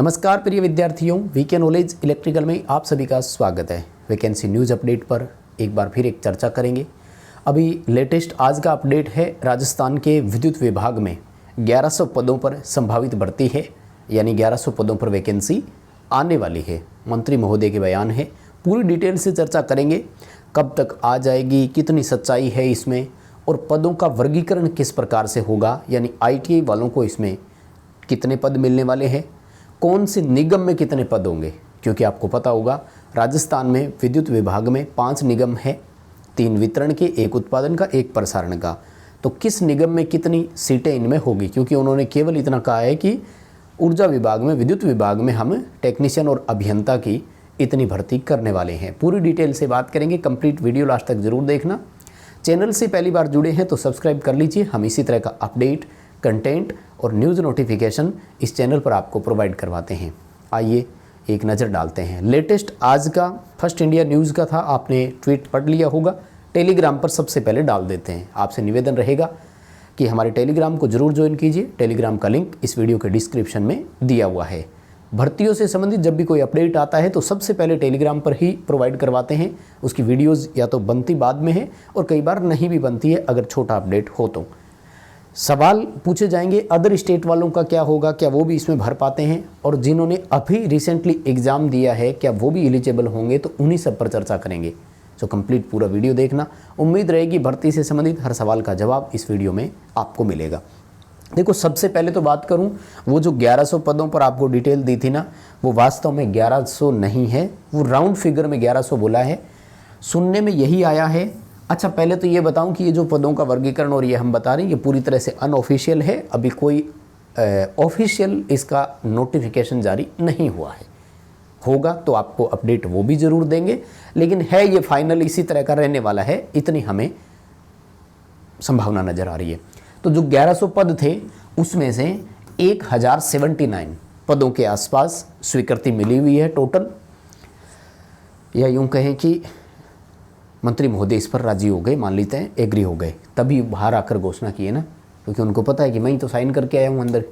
नमस्कार प्रिय विद्यार्थियों, वीके नॉलेज इलेक्ट्रिकल में आप सभी का स्वागत है। वैकेंसी न्यूज़ अपडेट पर एक बार फिर एक चर्चा करेंगे। अभी लेटेस्ट आज का अपडेट है, राजस्थान के विद्युत विभाग में 1100 पदों पर संभावित भर्ती है, यानी 1100 पदों पर वैकेंसी आने वाली है। मंत्री महोदय के बयान है, पूरी डिटेल से चर्चा करेंगे। कब तक आ जाएगी, कितनी सच्चाई है इसमें, और पदों का वर्गीकरण किस प्रकार से होगा, यानी ITI वालों को इसमें कितने पद मिलने वाले हैं, कौन से निगम में कितने पद होंगे। क्योंकि आपको पता होगा राजस्थान में विद्युत विभाग में 5 निगम है, 3 वितरण के, 1 उत्पादन का, 1 प्रसारण का। तो किस निगम में कितनी सीटें इनमें होगी, क्योंकि उन्होंने केवल इतना कहा है कि ऊर्जा विभाग में, विद्युत विभाग में हम टेक्नीशियन और अभियंता की इतनी भर्ती करने वाले हैं। पूरी डिटेल से बात करेंगे, कंप्लीट वीडियो लास्ट तक जरूर देखना। चैनल से पहली बार जुड़े हैं तो सब्सक्राइब कर लीजिए। हम इसी तरह का अपडेट, कंटेंट और न्यूज़ नोटिफिकेशन इस चैनल पर आपको प्रोवाइड करवाते हैं। आइए एक नज़र डालते हैं। लेटेस्ट आज का फर्स्ट इंडिया न्यूज़ का था, आपने ट्वीट पढ़ लिया होगा। टेलीग्राम पर सबसे पहले डाल देते हैं। आपसे निवेदन रहेगा कि हमारे टेलीग्राम को जरूर ज्वाइन कीजिए। टेलीग्राम का लिंक इस वीडियो के डिस्क्रिप्शन में दिया हुआ है। भर्तियों से संबंधित जब भी कोई अपडेट आता है तो सबसे पहले टेलीग्राम पर ही प्रोवाइड करवाते हैं। उसकी वीडियोज़ या तो बनती बाद में है और कई बार नहीं भी बनती है, अगर छोटा अपडेट हो तो। सवाल पूछे जाएंगे, अदर स्टेट वालों का क्या होगा, क्या वो भी इसमें भर पाते हैं, और जिन्होंने अभी रिसेंटली एग्ज़ाम दिया है क्या वो भी एलिजिबल होंगे, तो उन्हीं सब पर चर्चा करेंगे। तो कंप्लीट पूरा वीडियो देखना। उम्मीद रहेगी भर्ती से संबंधित हर सवाल का जवाब इस वीडियो में आपको मिलेगा। देखो, सबसे पहले तो बात करूं, वो जो 1100 पदों पर आपको डिटेल दी थी ना, वो वास्तव में 1100 नहीं है, वो राउंड फिगर में 1100 बोला है। सुनने में यही आया है। अच्छा, पहले तो ये बताऊं कि ये जो पदों का वर्गीकरण और ये हम बता रहे हैं, ये पूरी तरह से अनऑफिशियल है। अभी कोई ऑफिशियल इसका नोटिफिकेशन जारी नहीं हुआ है। होगा तो आपको अपडेट वो भी ज़रूर देंगे, लेकिन है ये फाइनल इसी तरह का रहने वाला है, इतनी हमें संभावना नज़र आ रही है। तो जो 1100 पद थे उसमें से 1079 पदों के आसपास स्वीकृति मिली हुई है टोटल, या यूँ कहें कि मंत्री महोदय इस पर राजी हो गए, मान लेते हैं एग्री हो गए, तभी बाहर आकर घोषणा की है ना, क्योंकि उनको पता है कि मैं ही तो साइन करके आया हूँ अंदर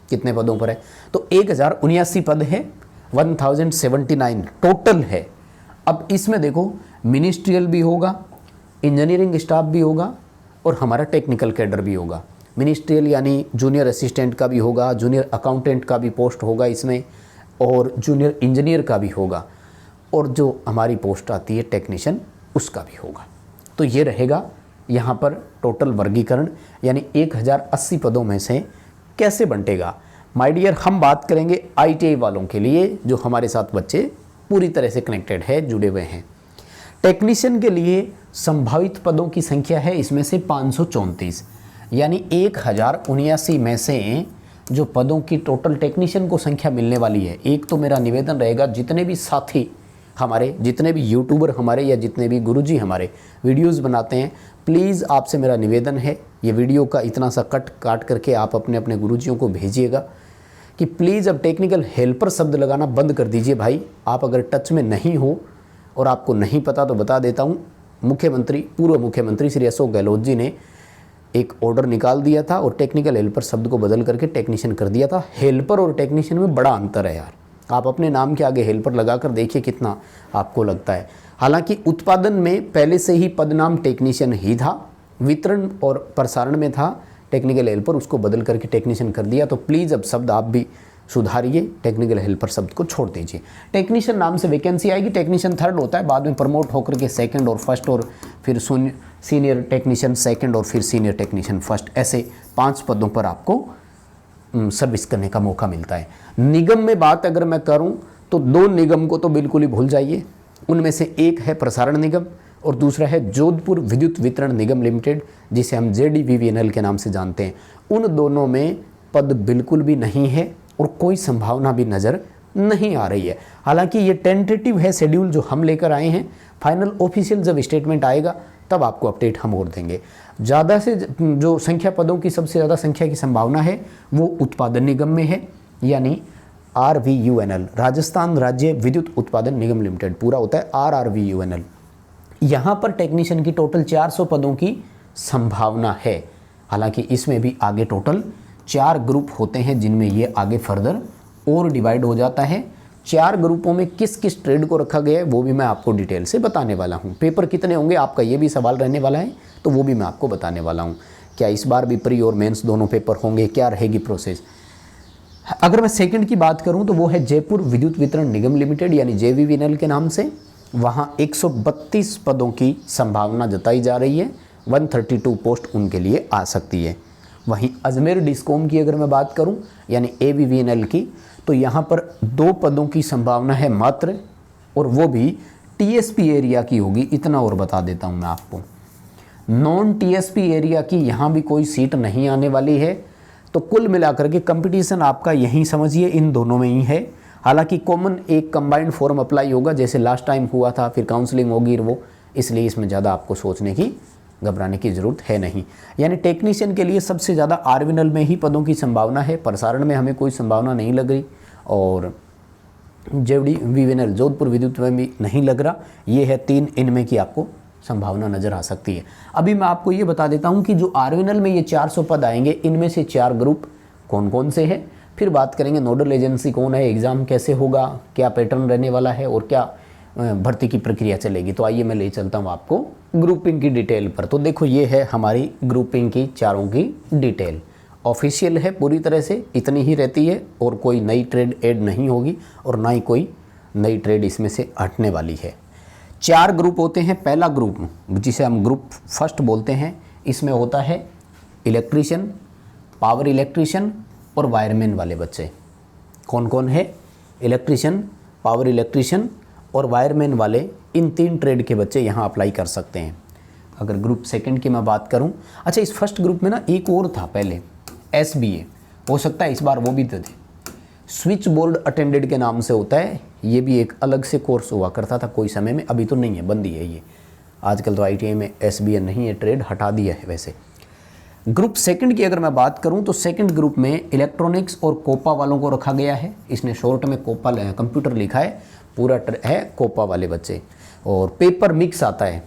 कितने पदों पर है। तो 1079 पद है, 1079 टोटल है। अब इसमें देखो, मिनिस्ट्रियल भी होगा, इंजीनियरिंग स्टाफ भी होगा और हमारा टेक्निकल कैडर भी होगा। मिनिस्ट्रियल यानी जूनियर असिस्टेंट का भी होगा, जूनियर अकाउंटेंट का भी पोस्ट होगा इसमें, और जूनियर इंजीनियर का भी होगा, और जो हमारी पोस्ट आती है टेक्नीशियन, उसका भी होगा। तो ये रहेगा यहाँ पर टोटल वर्गीकरण, यानी 1080 पदों में से कैसे बंटेगा। माय डियर, हम बात करेंगे ITI वालों के लिए, जो हमारे साथ बच्चे पूरी तरह से कनेक्टेड है, जुड़े हुए हैं। टेक्नीशियन के लिए संभावित पदों की संख्या है इसमें से 534, यानी 1079 में से जो पदों की टोटल टेक्नीशियन को संख्या मिलने वाली है। एक तो मेरा निवेदन रहेगा, जितने भी साथी हमारे, जितने भी यूट्यूबर हमारे, या जितने भी गुरुजी हमारे वीडियोस बनाते हैं, प्लीज़ आपसे मेरा निवेदन है, ये वीडियो का इतना सा कट काट करके आप अपने अपने गुरुजियों को भेजिएगा कि प्लीज़ अब टेक्निकल हेल्पर शब्द लगाना बंद कर दीजिए भाई। आप अगर टच में नहीं हो और आपको नहीं पता तो बता देता हूँ, मुख्यमंत्री, पूर्व मुख्यमंत्री श्री अशोक गहलोत जी ने एक ऑर्डर निकाल दिया था और टेक्निकल हेल्पर शब्द को बदल करके टेक्नीशियन कर दिया था। हेल्पर और टेक्नीशियन में बड़ा अंतर है यार। आप अपने नाम के आगे हेल्पर लगाकर देखिए कितना आपको लगता है। हालांकि उत्पादन में पहले से ही पद नाम टेक्नीशियन ही था, वितरण और प्रसारण में था टेक्निकल हेल्पर, उसको बदल करके टेक्नीशियन कर दिया। तो प्लीज़ अब शब्द आप भी सुधारिए, टेक्निकल हेल्पर शब्द को छोड़ दीजिए। टेक्नीशियन नाम से वैकेंसी आएगी। टेक्नीशियन 3rd होता है, बाद में प्रमोट होकर के 2nd और 1st, और फिर सीनियर टेक्नीशियन 2nd और फिर सीनियर टेक्नीशियन 1st, ऐसे 5 पदों पर आपको सर्विस करने का मौका मिलता है। निगम में बात अगर मैं करूं तो 2 निगम को तो बिल्कुल ही भूल जाइए। उनमें से एक है प्रसारण निगम और दूसरा है जोधपुर विद्युत वितरण निगम लिमिटेड, जिसे हम JDVVNL के नाम से जानते हैं। उन दोनों में पद बिल्कुल भी नहीं है और कोई संभावना भी नज़र नहीं आ रही है। हालांकि ये टेंटेटिव है शेड्यूल जो हम लेकर आए हैं। फाइनल ऑफिशियल जब स्टेटमेंट आएगा तब आपको अपडेट हम और देंगे। ज़्यादा से जो संख्या पदों की सबसे ज़्यादा संख्या की संभावना है वो उत्पादन निगम में है, यानी RVUNL, राजस्थान राज्य विद्युत उत्पादन निगम लिमिटेड, पूरा होता है RRVUNL। यहाँ पर टेक्नीशियन की टोटल 400 पदों की संभावना है। हालांकि इसमें भी आगे टोटल 4 ग्रुप होते हैं जिनमें ये आगे फर्दर और डिवाइड हो जाता है। 4 ग्रुपों में किस किस ट्रेड को रखा गया है वो भी मैं आपको डिटेल से बताने वाला हूँ। पेपर कितने होंगे आपका ये भी सवाल रहने वाला है, तो वो भी मैं आपको बताने वाला हूँ। क्या इस बार भी प्री और मेंस दोनों पेपर होंगे, क्या रहेगी प्रोसेस। अगर मैं सेकंड की बात करूं तो वो है जयपुर विद्युत वितरण निगम लिमिटेड यानी JVVNL के नाम से। वहां 132 पदों की संभावना जताई जा रही है, 132 पोस्ट उनके लिए आ सकती है। वहीं अजमेर डिस्कॉम की अगर मैं बात करूं यानी AVVNL की, तो यहाँ पर 2 पदों की संभावना है मात्र, और वो भी TSP एरिया की होगी। इतना और बता देता हूँ मैं आपको, नॉन TSP एरिया की यहाँ भी कोई सीट नहीं आने वाली है। तो कुल मिलाकर के कंपटीशन आपका यहीं समझिए इन दोनों में ही है। हालांकि कॉमन एक कंबाइंड फॉर्म अप्लाई होगा जैसे लास्ट टाइम हुआ था, फिर काउंसलिंग होगी वो, इसलिए इसमें ज़्यादा आपको सोचने की घबराने की ज़रूरत है नहीं। यानी टेक्नीशियन के लिए सबसे ज़्यादा RVNL में ही पदों की संभावना है, प्रसारण में हमें कोई संभावना नहीं लग रही, और JVVNL जोधपुर विद्युत में भी नहीं लग रहा। ये है 3 इनमें की आपको संभावना नज़र आ सकती है। अभी मैं आपको ये बता देता हूँ कि जो RVNL में ये 400 पद आएंगे, इनमें से 4 ग्रुप कौन कौन से हैं। फिर बात करेंगे नोडल एजेंसी कौन है, एग्ज़ाम कैसे होगा, क्या पैटर्न रहने वाला है और क्या भर्ती की प्रक्रिया चलेगी। तो आइए मैं ले चलता हूँ आपको ग्रुपिंग की डिटेल पर। तो देखो ये है हमारी ग्रुपिंग की चारों की डिटेल, ऑफिशियल है पूरी तरह से, इतनी ही रहती है और कोई नई ट्रेड ऐड नहीं होगी और ना ही कोई नई ट्रेड इसमें से हटने वाली है। 4 ग्रुप होते हैं। पहला ग्रुप जिसे हम ग्रुप फर्स्ट बोलते हैं, इसमें होता है इलेक्ट्रीशियन, पावर इलेक्ट्रीशियन और वायरमैन वाले बच्चे। कौन कौन है? इलेक्ट्रीशियन, पावर इलेक्ट्रीशियन और वायरमैन वाले, इन 3 ट्रेड के बच्चे यहाँ अप्लाई कर सकते हैं। अगर ग्रुप सेकंड की मैं बात करूँ, अच्छा इस फर्स्ट ग्रुप में ना एक और था पहले, SBA, हो सकता है इस बार वो भी दे दे, स्विच बोर्ड अटेंडेड के नाम से होता है। ये भी एक अलग से कोर्स हुआ करता था कोई समय में, अभी तो नहीं है, बंद ही है ये। आजकल तो ITI में SBA नहीं है, ट्रेड हटा दिया है वैसे। ग्रुप सेकंड की अगर मैं बात करूं तो सेकंड ग्रुप में इलेक्ट्रॉनिक्स और कोपा वालों को रखा गया है। इसने शॉर्ट में कोपा कंप्यूटर लिखा है, पूरा है कोपा वाले बच्चे। और पेपर मिक्स आता है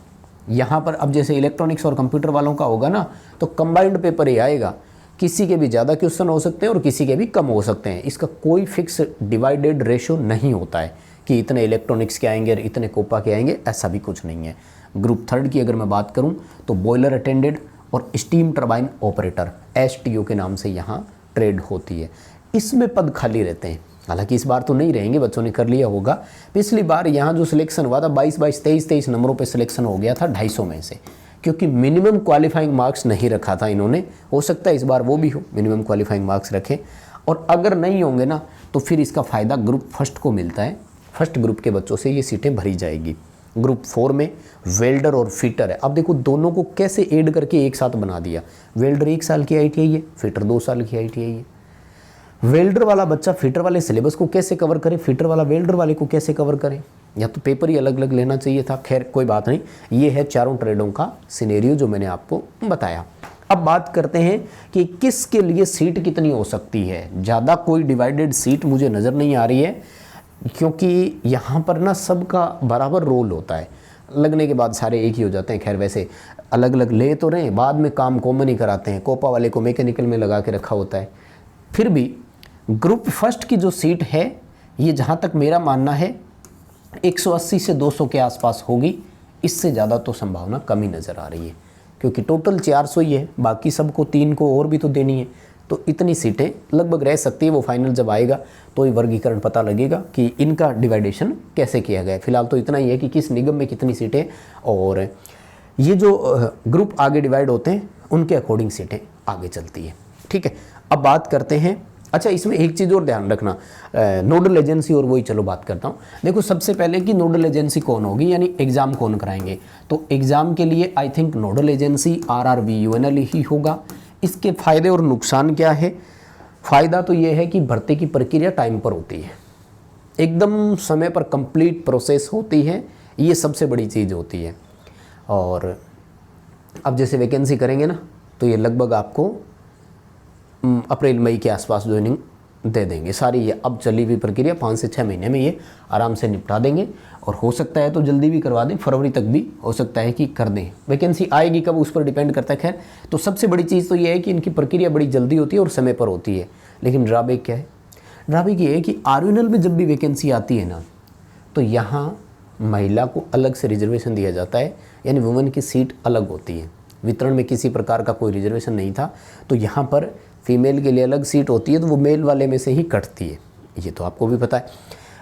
यहाँ पर। अब जैसे इलेक्ट्रॉनिक्स और कंप्यूटर वालों का होगा ना, तो कंबाइंड पेपर ही आएगा। किसी के भी ज़्यादा क्वेश्चन हो सकते हैं और किसी के भी कम हो सकते हैं। इसका कोई फिक्स डिवाइडेड रेशो नहीं होता है कि इतने इलेक्ट्रॉनिक्स के आएंगे और इतने कोपा के आएंगे, ऐसा भी कुछ नहीं है। ग्रुप थर्ड की अगर मैं बात करूं तो बॉयलर अटेंडेड और स्टीम टरबाइन ऑपरेटर, STO के नाम से यहाँ ट्रेड होती है। इसमें पद खाली रहते हैं, हालांकि इस बार तो नहीं रहेंगे, बच्चों ने कर लिया होगा। पिछली बार यहाँ जो सिलेक्शन हुआ था 22-22, 23-23 नंबरों पे सिलेक्शन हो गया था 250 में से, क्योंकि मिनिमम क्वालिफाइंग मार्क्स नहीं रखा था इन्होंने। हो सकता है इस बार वो भी हो, मिनिमम क्वालिफाइंग मार्क्स रखें। और अगर नहीं होंगे ना तो फिर इसका फ़ायदा ग्रुप फर्स्ट को मिलता है। फर्स्ट ग्रुप के बच्चों से ये सीटें भरी जाएगी। ग्रुप 4 में वेल्डर और फिटर है। अब देखो दोनों को कैसे ऐड करके एक साथ बना दिया। वेल्डर 1 साल की ITI है, फिटर 2 साल की ITI है। वेल्डर वाला बच्चा फिटर वाले सिलेबस को कैसे कवर करे, फिटर वाला वेल्डर वाले को कैसे कवर करे, या तो पेपर ही अलग अलग लेना चाहिए था। खैर कोई बात नहीं, ये है चारों ट्रेडों का सिनेरियो जो मैंने आपको बताया। अब बात करते हैं कि किसके लिए सीट कितनी हो सकती है। ज़्यादा कोई डिवाइडेड सीट मुझे नज़र नहीं आ रही है, क्योंकि यहाँ पर ना सबका बराबर रोल होता है। लगने के बाद सारे एक ही हो जाते हैं। खैर वैसे अलग अलग ले तो रहे, बाद में काम कॉमन ही कराते हैं। कोपा वाले को मैकेनिकल में लगा के रखा होता है। फिर भी ग्रुप फर्स्ट की जो सीट है, ये जहाँ तक मेरा मानना है 180 से 200 के आसपास होगी। इससे ज़्यादा तो संभावना कम ही नज़र आ रही है, क्योंकि टोटल 400 ही है, बाकी सबको 3 को और भी तो देनी है। तो इतनी सीटें लगभग रह सकती है। वो फाइनल जब आएगा तो ही वर्गीकरण पता लगेगा कि इनका डिवाइडेशन कैसे किया गया है। फिलहाल तो इतना ही है कि किस निगम में कितनी सीटें, और ये जो ग्रुप आगे डिवाइड होते हैं उनके अकॉर्डिंग सीटें आगे चलती है। ठीक है, अब बात करते हैं। अच्छा इसमें एक चीज़ और ध्यान रखना, नोडल एजेंसी, और वही चलो बात करता हूँ। देखो सबसे पहले कि नोडल एजेंसी कौन होगी, यानी एग्ज़ाम कौन कराएंगे। तो एग्ज़ाम के लिए I think nodal agency RRVUNL ही होगा। इसके फ़ायदे और नुकसान क्या है? फ़ायदा तो ये है कि भर्ती की प्रक्रिया टाइम पर होती है, एकदम समय पर कंप्लीट प्रोसेस होती है, ये सबसे बड़ी चीज़ होती है। और अब जैसे वैकेंसी करेंगे ना, तो ये लगभग आपको अप्रैल मई के आसपास ज्वाइनिंग दे देंगे सारी। ये अब चली हुई प्रक्रिया 5 से 6 महीने में ये आराम से निपटा देंगे, और हो सकता है तो जल्दी भी करवा दें, फरवरी तक भी हो सकता है कि कर दें। वैकेंसी आएगी कब उस पर डिपेंड करता है। खैर तो सबसे बड़ी चीज़ तो ये है कि इनकी प्रक्रिया बड़ी जल्दी होती है और समय पर होती है। लेकिन ड्रॉबैक क्या है? ड्राबैक ये है कि आरवीएनएल में जब भी वैकेंसी आती है ना, तो यहाँ महिला को अलग से रिजर्वेशन दिया जाता है, यानी वुमेन की सीट अलग होती है। वितरण में किसी प्रकार का कोई रिजर्वेशन नहीं था, तो यहाँ पर फीमेल के लिए अलग सीट होती है, तो वो मेल वाले में से ही कटती है, ये तो आपको भी पता है।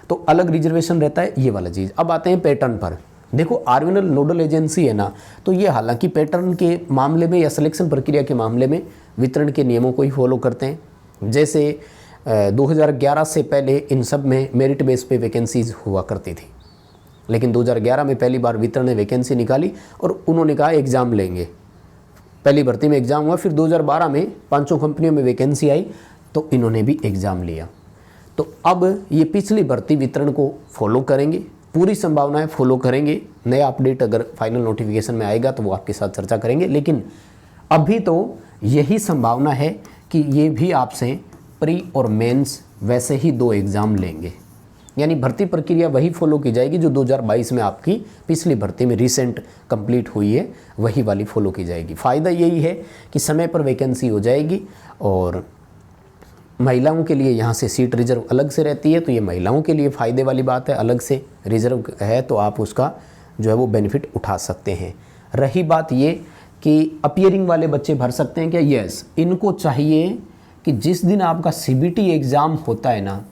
तो अलग रिजर्वेशन रहता है, ये वाला चीज़। अब आते हैं पैटर्न पर। देखो आरवीएनएल नोडल एजेंसी है ना, तो ये हालांकि पैटर्न के मामले में या सिलेक्शन प्रक्रिया के मामले में वितरण के नियमों को ही फॉलो करते हैं। जैसे 2011 से पहले इन सब में मेरिट बेस पे वैकेंसीज हुआ करती थी, लेकिन 2011 में पहली बार वितरण ने वैकेंसी निकाली और उन्होंने कहा एग्ज़ाम लेंगे। पहली भर्ती में एग्ज़ाम हुआ, फिर 2012 में 5 कंपनियों में वैकेंसी आई, तो इन्होंने भी एग्ज़ाम लिया। तो अब ये पिछली भर्ती वितरण को फॉलो करेंगे, पूरी संभावनाएं फॉलो करेंगे। नया अपडेट अगर फाइनल नोटिफिकेशन में आएगा तो वो आपके साथ चर्चा करेंगे, लेकिन अभी तो यही संभावना है कि ये भी आपसे प्री और मेंस वैसे ही 2 एग्ज़ाम लेंगे, यानी भर्ती प्रक्रिया वही फॉलो की जाएगी जो 2022 में आपकी पिछली भर्ती में रिसेंट कंप्लीट हुई है, वही वाली फॉलो की जाएगी। फ़ायदा यही है कि समय पर वैकेंसी हो जाएगी और महिलाओं के लिए यहाँ से सीट रिजर्व अलग से रहती है, तो ये महिलाओं के लिए फ़ायदे वाली बात है। अलग से रिजर्व है तो आप उसका जो है वो बेनिफिट उठा सकते हैं। रही बात ये कि अपीयरिंग वाले बच्चे भर सकते हैं क्या? यस, इनको चाहिए कि जिस दिन आपका सीबीटी एग्ज़ाम होता है ना,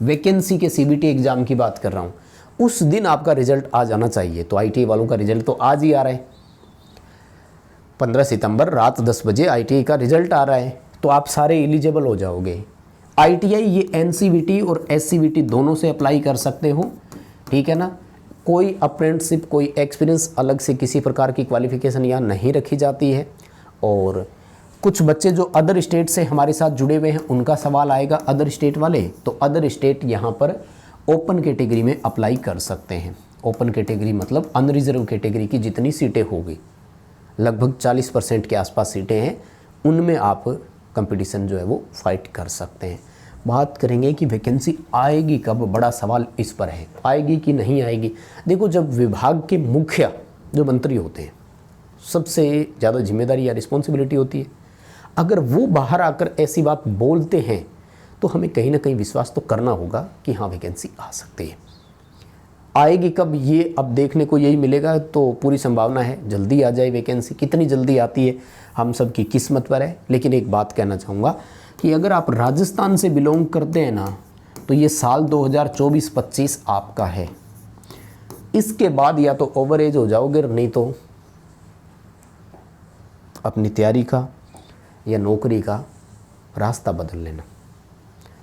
वैकेंसी के सीबीटी एग्ज़ाम की बात कर रहा हूँ, उस दिन आपका रिजल्ट आ जाना चाहिए। तो आईटीआई वालों का रिजल्ट तो आज ही आ रहा है, 15 सितंबर रात 10 बजे आईटीआई का रिजल्ट आ रहा है, तो आप सारे एलिजिबल हो जाओगे। आईटीआई ये एनसीवीटी और एससीवीटी दोनों से अप्लाई कर सकते हो, ठीक है ना। कोई अप्रेंटिसशिप, कोई एक्सपीरियंस अलग से किसी प्रकार की क्वालिफिकेशन यहाँ नहीं रखी जाती है। और कुछ बच्चे जो अदर स्टेट से हमारे साथ जुड़े हुए हैं, उनका सवाल आएगा अदर स्टेट वाले, तो अदर स्टेट यहाँ पर ओपन कैटेगरी में अप्लाई कर सकते हैं। ओपन कैटेगरी मतलब अनरिजर्व कैटेगरी की जितनी सीटें होगी, लगभग 40% के आसपास सीटें हैं, उनमें आप कंपटीशन जो है वो फाइट कर सकते हैं। बात करेंगे कि वैकेंसी आएगी कब, बड़ा सवाल इस पर है, आएगी कि नहीं आएगी। देखो, जब विभाग के मुखिया जो मंत्री होते हैं, सबसे ज़्यादा जिम्मेदारी या रिस्पॉन्सिबिलिटी होती है, अगर वो बाहर आकर ऐसी बात बोलते हैं तो हमें कहीं ना कहीं विश्वास तो करना होगा कि हाँ वैकेंसी आ सकती है। आएगी कब ये अब देखने को यही मिलेगा, तो पूरी संभावना है जल्दी आ जाए वैकेंसी। कितनी जल्दी आती है हम सब की किस्मत पर है। लेकिन एक बात कहना चाहूँगा कि अगर आप राजस्थान से बिलोंग करते हैं ना, तो ये साल 2024-25 आपका है। इसके बाद या तो ओवर एज हो जाओगे, नहीं तो अपनी तैयारी का या नौकरी का रास्ता बदल लेना।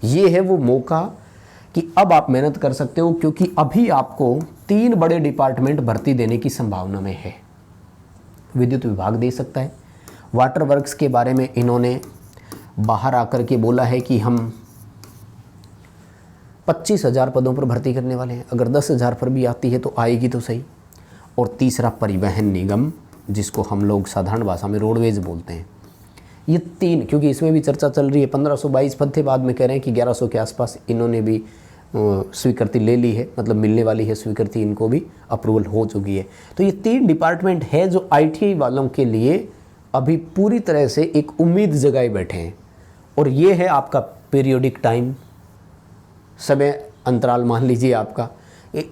ये है वो मौका कि अब आप मेहनत कर सकते हो, क्योंकि अभी आपको 3 बड़े डिपार्टमेंट भर्ती देने की संभावना में है। विद्युत विभाग दे सकता है, वाटर वर्क्स के बारे में इन्होंने बाहर आकर के बोला है कि हम 25,000 पदों पर भर्ती करने वाले हैं। अगर 10,000 पर भी आती है तो आएगी तो सही। और तीसरा परिवहन निगम, जिसको हम लोग साधारण भाषा में रोडवेज बोलते हैं। ये 3, क्योंकि इसमें भी चर्चा चल रही है, 1522 पद थे, बाद में कह रहे हैं कि 1100 के आसपास इन्होंने भी स्वीकृति ले ली है, मतलब मिलने वाली है स्वीकृति, इनको भी अप्रूवल हो चुकी है। तो ये 3 डिपार्टमेंट है जो आईटीआई वालों के लिए अभी पूरी तरह से एक उम्मीद जगाए बैठे हैं। और ये है आपका पीरियोडिक टाइम, समय अंतराल मान लीजिए आपका।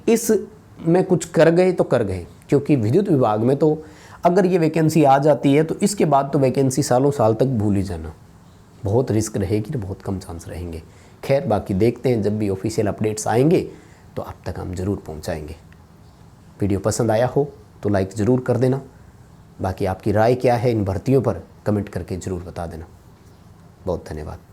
इस में कुछ कर गए तो कर गए, क्योंकि विद्युत विभाग में तो अगर ये वैकेंसी आ जाती है तो इसके बाद तो वैकेंसी सालों साल तक भूल ही जाना, बहुत रिस्क रहेगी, तो बहुत कम चांस रहेंगे। खैर, बाकी देखते हैं, जब भी ऑफिशियल अपडेट्स आएंगे तो आप तक हम ज़रूर पहुंचाएंगे। वीडियो पसंद आया हो तो लाइक ज़रूर कर देना। बाकी आपकी राय क्या है इन भर्तियों पर, कमेंट करके ज़रूर बता देना। बहुत धन्यवाद।